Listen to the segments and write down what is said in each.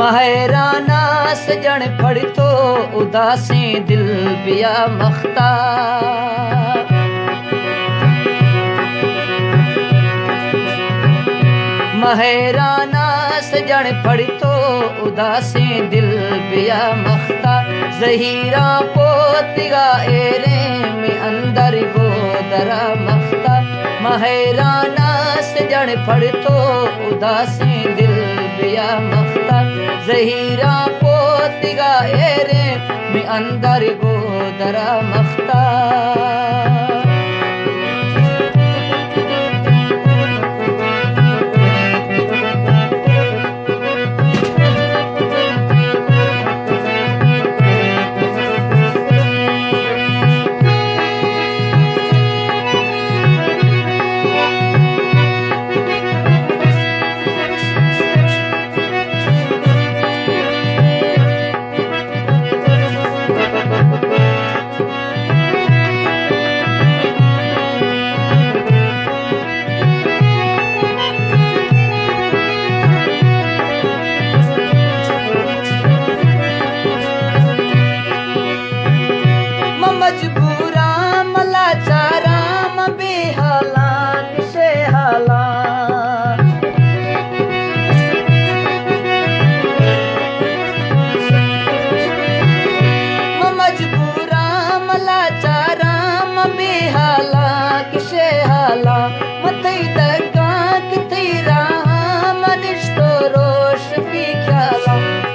महराना सजन फड़तो उदासी दिल बिया मख्ता। महराना सजन फड़तो उदासी दिल बिया मख्ता। जहीरा पोतिगा एरे में अंदर गोदरा मख्ता। महराना सजन फड़तो उदासी दिल बिया मख्ता। जहीरा पोतिगा एरे में अंदर गोदरा मख्ता।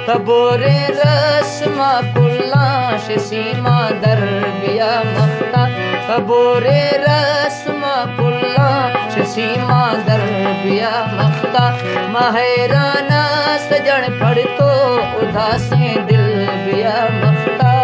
तबोरे रस्मा कुल्लाश सीमा दर बिया मख्ता। तबोरे रस्मा कुल्लाश सीमा दर बिया मख्ता। महराना सजन फड़तो उदासी दिल बिया मख्ता।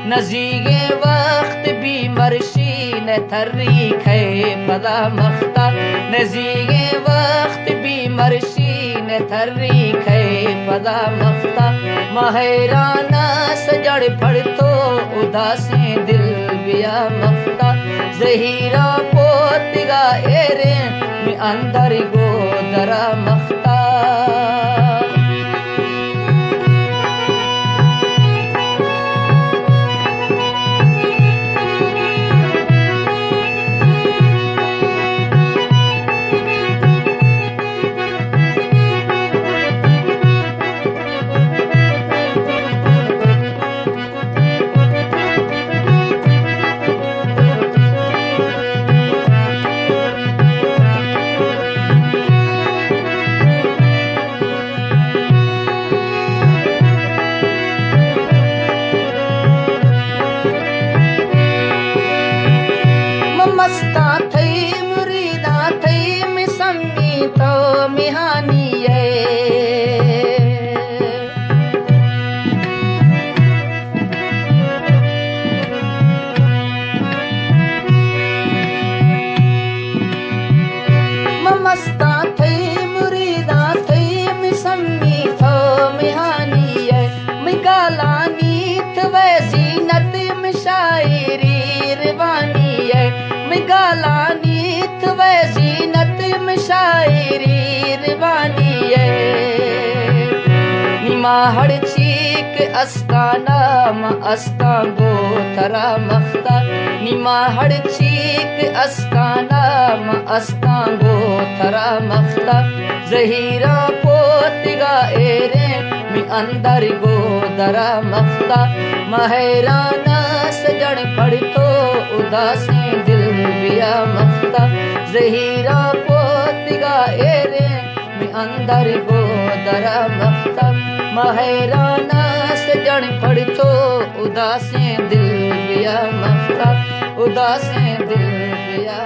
नज़ीगे वक्त भी मर्शी न थर्री खे पदा मख्ता। नज़ीगे वक्त भी मर्शी न थर्री खे पदा मख्ता। महराना सजन फड़तो उदासी दिल बिया मख्ता। जहीरा पोतिगा एरे में अंदर गोदरा मख्ता। माहड़ चीक अस्ताना मा अस्ता गो तरा मख्ता। निमा हड़ चीक अस्ताना म अस्तांगो थरा मख्ता जहीरा पोतिगा एरे मी अंदर गो दरा मख्ता महराना सजन पड़तो उदासी दिल बिया मख्ता जहीरा पोतिगा एरे मी अंदर गो दरा मख्ता महराना सजन पड़तो उदासी दिल बिया मख्ता उदासी दिल बिया